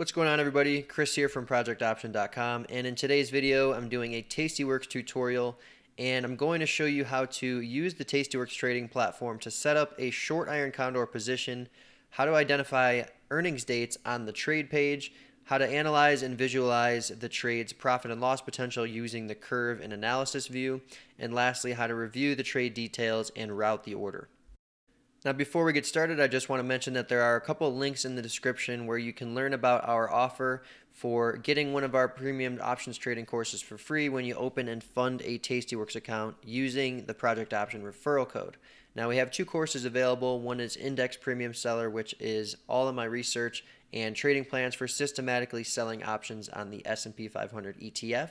What's going on, everybody? Chris here from projectoption.com, and in today's video I'm doing a tastyworks tutorial, and I'm going to show you how to use the tastyworks trading platform to set up a short iron condor position, how to identify earnings dates on the trade page, how to analyze and visualize the trade's profit and loss potential using the curve and analysis view, and lastly how to review the trade details and route the order. Now, before we get started, I just want to mention that there are a couple of links in the description where you can learn about our offer for getting one of our premium options trading courses for free when you open and fund a tastyworks account using the Project Option referral code. Now, we have two courses available. One is Index Premium Seller, which is all of my research and trading plans for systematically selling options on the S&P 500 ETF.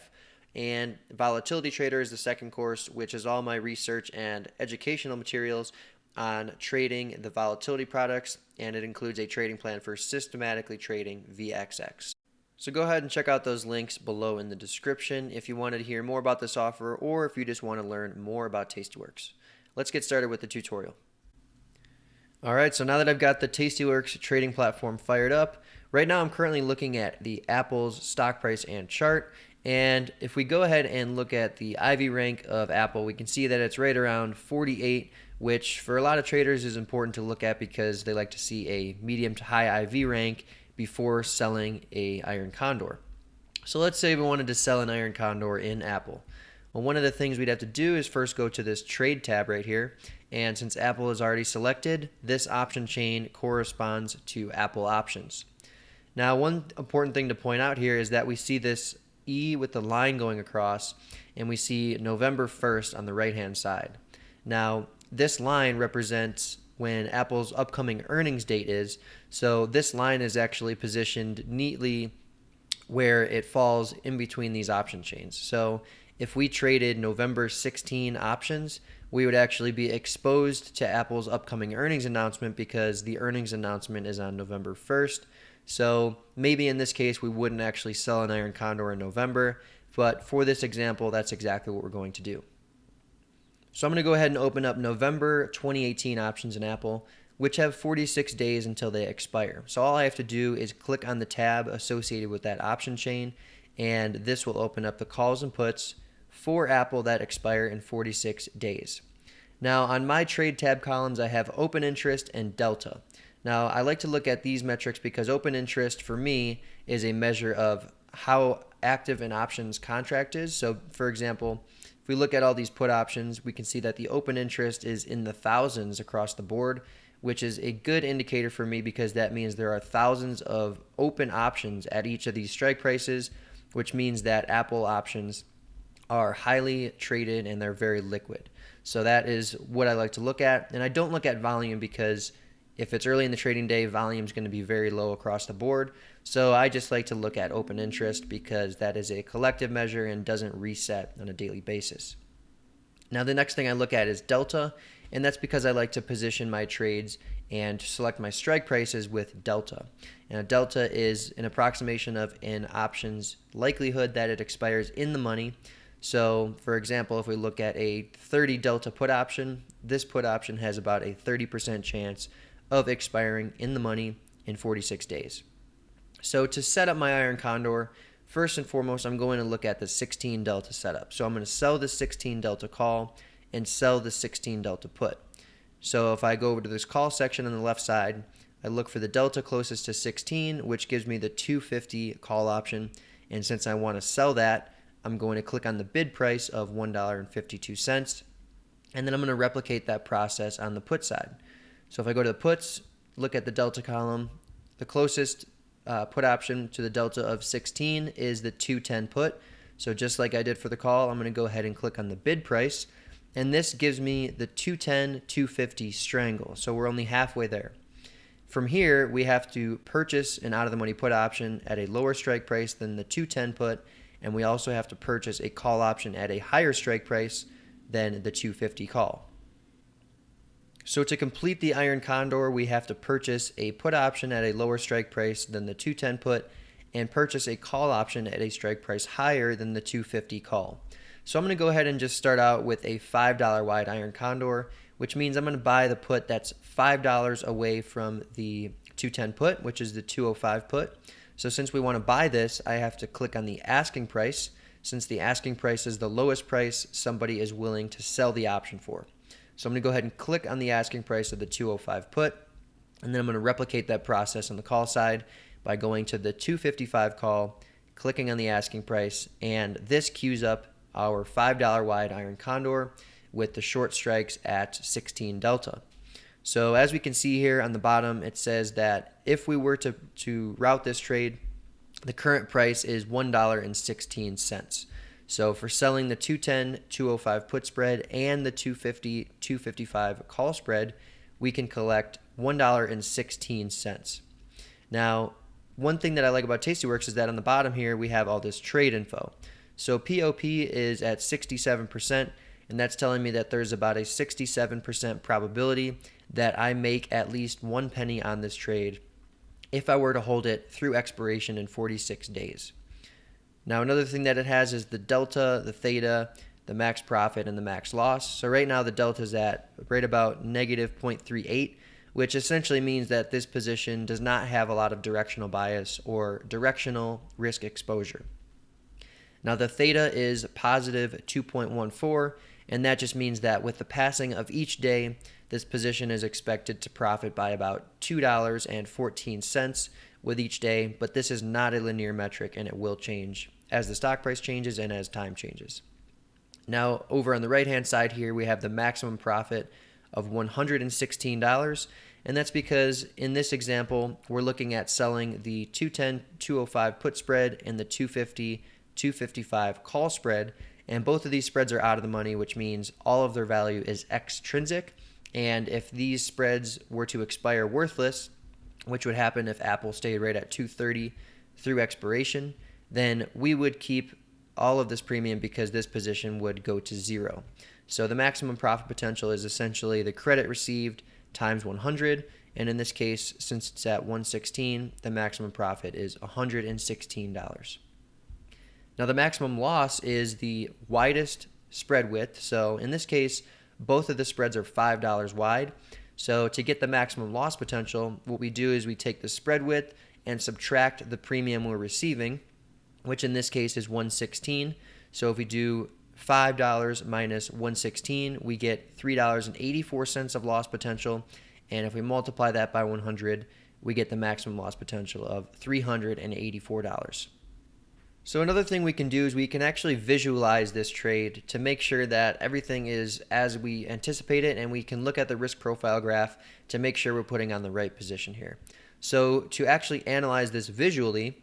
And Volatility Trader is the second course, which is all my research and educational materials on trading the volatility products, and it includes a trading plan for systematically trading VXX. So go ahead and check out those links below in the description if you wanted to hear more about this offer or if you just want to learn more about tastyworks. Let's get started with the tutorial. Alright, so now that I've got the tastyworks trading platform fired up, right now I'm currently looking at the Apple's stock price and chart. And if we go ahead and look at the IV rank of Apple, we can see that it's right around 48, which for a lot of traders is important to look at because they like to see a medium to high IV rank before selling a iron condor. So let's say we wanted to sell an iron condor in Apple. Well, one of the things we'd have to do is first go to this trade tab right here. And since Apple is already selected, this option chain corresponds to Apple options. Now, one important thing to point out here is that we see this E with the line going across, and we see November 1st on the right-hand side. Now, this line represents when Apple's upcoming earnings date is, so this line is actually positioned neatly where it falls in between these option chains. So if we traded November 16 options, we would actually be exposed to Apple's upcoming earnings announcement because the earnings announcement is on November 1st. So maybe in this case we wouldn't actually sell an iron condor in November, but for this example, that's exactly what we're going to do. So I'm going to go ahead and open up November 2018 options in Apple, which have 46 days until they expire. So all I have to do is click on the tab associated with that option chain, and this will open up the calls and puts for Apple that expire in 46 days. Now on my trade tab columns, I have open interest and delta. Now I like to look at these metrics because open interest for me is a measure of how active an options contract is. So for example, if we look at all these put options, we can see that the open interest is in the thousands across the board, which is a good indicator for me because that means there are thousands of open options at each of these strike prices, which means that Apple options are highly traded and they're very liquid. So that is what I like to look at. And I don't look at volume because if it's early in the trading day, volume is going to be very low across the board. So I just like to look at open interest because that is a collective measure and doesn't reset on a daily basis. Now the next thing I look at is delta, and that's because I like to position my trades and select my strike prices with delta. Now delta is an approximation of an option's likelihood that it expires in the money. So for example, if we look at a 30 delta put option, this put option has about a 30% chance of expiring in the money in 46 days. So to set up my iron condor, first and foremost, I'm going to look at the 16 delta setup. So I'm going to sell the 16 delta call and sell the 16 delta put. So if I go over to this call section on the left side, I look for the delta closest to 16, which gives me the 250 call option. And since I want to sell that, I'm going to click on the bid price of $1.52. And then I'm going to replicate that process on the put side. So if I go to the puts, look at the delta column, the closest put option to the delta of 16 is the 210 put. So just like I did for the call, I'm going to go ahead and click on the bid price. And this gives me the 210, 250 strangle. So we're only halfway there. From here, we have to purchase an out-of-the-money put option at a lower strike price than the 210 put. And we also have to purchase a call option at a higher strike price than the 250 call. So to complete the iron condor, we have to purchase a put option at a lower strike price than the 210 put and purchase a call option at a strike price higher than the 250 call. So I'm going to go ahead and just start out with a $5 wide iron condor, which means I'm going to buy the put that's $5 away from the 210 put, which is the 205 put. So since we want to buy this, I have to click on the asking price, since the asking price is the lowest price somebody is willing to sell the option for. So I'm going to go ahead and click on the asking price of the 205 put, and then I'm going to replicate that process on the call side by going to the 255 call, clicking on the asking price, and this queues up our $5 wide iron condor with the short strikes at 16 delta. So as we can see here on the bottom, it says that if we were to route this trade, the current price is $1.16. So for selling the 210-205 put spread and the 250-255 call spread, we can collect $1.16. Now, one thing that I like about tastyworks is that on the bottom here we have all this trade info. So POP is at 67%, and that's telling me that there's about a 67% probability that I make at least 1 penny on this trade if I were to hold it through expiration in 46 days. Now, another thing that it has is the delta, the theta, the max profit, and the max loss. So right now the delta is at right about negative 0.38, which essentially means that this position does not have a lot of directional bias or directional risk exposure. Now the theta is positive 2.14, and that just means that with the passing of each day, this position is expected to profit by about $2.14 with each day, but this is not a linear metric and it will change as the stock price changes and as time changes. Now over on the right hand side here we have the maximum profit of $116, and that's because in this example we're looking at selling the 210-205 put spread and the 250-255 call spread, and both of these spreads are out of the money, which means all of their value is extrinsic. And if these spreads were to expire worthless, which would happen if Apple stayed right at 230 through expiration, then we would keep all of this premium because this position would go to zero. So the maximum profit potential is essentially the credit received times 100, and in this case, since it's at 116, the maximum profit is $116. Now the maximum loss is the widest spread width. So in this case, both of the spreads are $5 wide. So to get the maximum loss potential, what we do is we take the spread width and subtract the premium we're receiving, which in this case is 116. So if we do $5 minus 116, we get $3.84 of loss potential. And if we multiply that by 100, we get the maximum loss potential of $384. So another thing we can do is we can actually visualize this trade to make sure that everything is as we anticipate it, and we can look at the risk profile graph to make sure we're putting on the right position here. So to actually analyze this visually,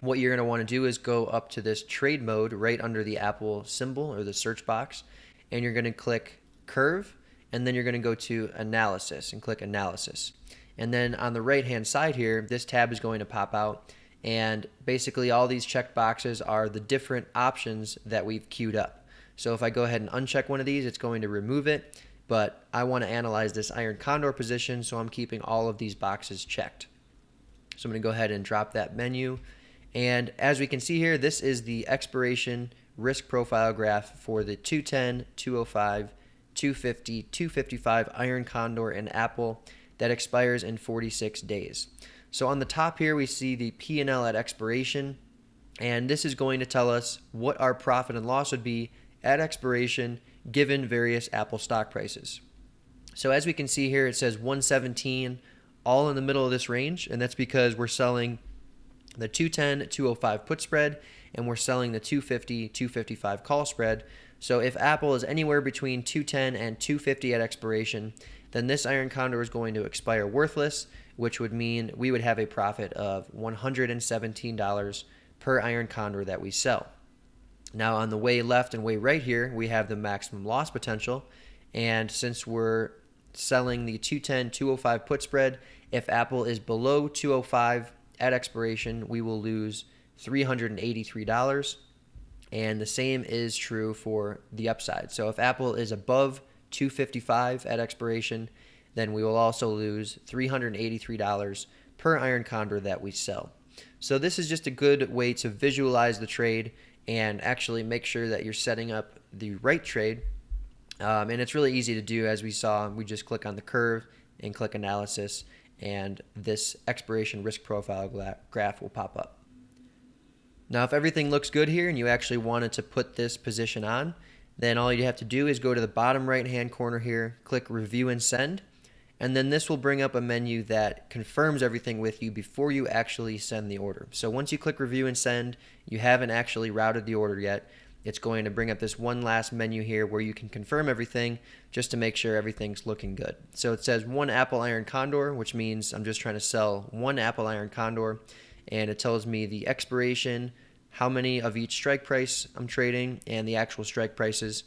what you're going to want to do is go up to this trade mode right under the Apple symbol or the search box, and you're going to click curve, and then you're going to go to analysis and click analysis. And then on the right hand side here, this tab is going to pop out. And basically all these check boxes are the different options that we've queued up. So if I go ahead and uncheck one of these, it's going to remove it. But I want to analyze this iron condor position, so I'm keeping all of these boxes checked. So I'm going to go ahead and drop that menu. And as we can see here, this is the expiration risk profile graph for the 210, 205, 250, 255 iron condor and Apple that expires in 46 days. So on the top here, we see the P&L at expiration, and this is going to tell us what our profit and loss would be at expiration given various Apple stock prices. So as we can see here, it says 117 all in the middle of this range, and that's because we're selling the 210-205 put spread and we're selling the 250-255 call spread. So if Apple is anywhere between 210 and 250 at expiration, then this iron condor is going to expire worthless, which would mean we would have a profit of $117 per iron condor that we sell. Now on the way left and way right here, we have the maximum loss potential, and since we're selling the 210-205 put spread, if Apple is below 205 at expiration, we will lose $383, and the same is true for the upside. So if Apple is above 255 at expiration, then we will also lose $383 per iron condor that we sell. So this is just a good way to visualize the trade and actually make sure that you're setting up the right trade. And it's really easy to do. As we saw, we just click on the curve and click analysis, and this expiration risk profile graph will pop up. Now, if everything looks good here and you actually wanted to put this position on, then all you have to do is go to the bottom right hand corner here, click review and send, and then this will bring up a menu that confirms everything with you before you actually send the order. So once you click review and send, you haven't actually routed the order yet. It's going to bring up this one last menu here where you can confirm everything just to make sure everything's looking good. So it says 1 Apple Iron Condor, which means I'm just trying to sell 1 Apple Iron Condor, and it tells me the expiration, how many of each strike price I'm trading, and the actual strike prices.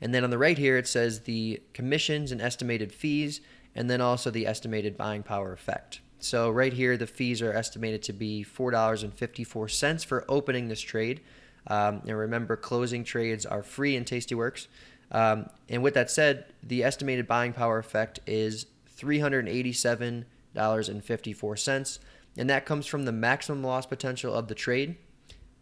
And then on the right here it says the commissions and estimated fees, and then also the estimated buying power effect. So right here the fees are estimated to be $4.54 for opening this trade. And remember, closing trades are free in tastyworks. And with that said, the estimated buying power effect is $387.54, and that comes from the maximum loss potential of the trade,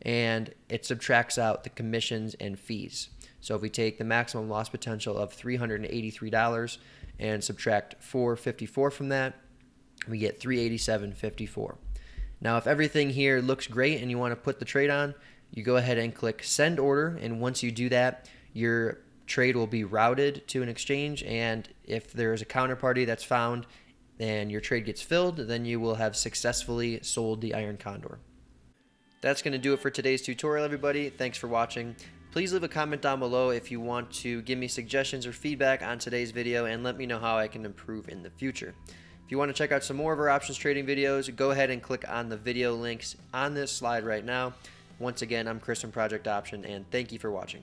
and it subtracts out the commissions and fees. So if we take the maximum loss potential of $383 and subtract $4.54 from that, we get $387.54. Now, if everything here looks great and you want to put the trade on, you go ahead and click send order, and once you do that, your trade will be routed to an exchange, and if there's a counterparty that's found and your trade gets filled, then you will have successfully sold the Iron Condor. That's going to do it for today's tutorial, everybody. Thanks for watching. Please leave a comment down below if you want to give me suggestions or feedback on today's video, and let me know how I can improve in the future. If you want to check out some more of our options trading videos, go ahead and click on the video links on this slide right now. Once again, I'm Chris from Project Option, and thank you for watching.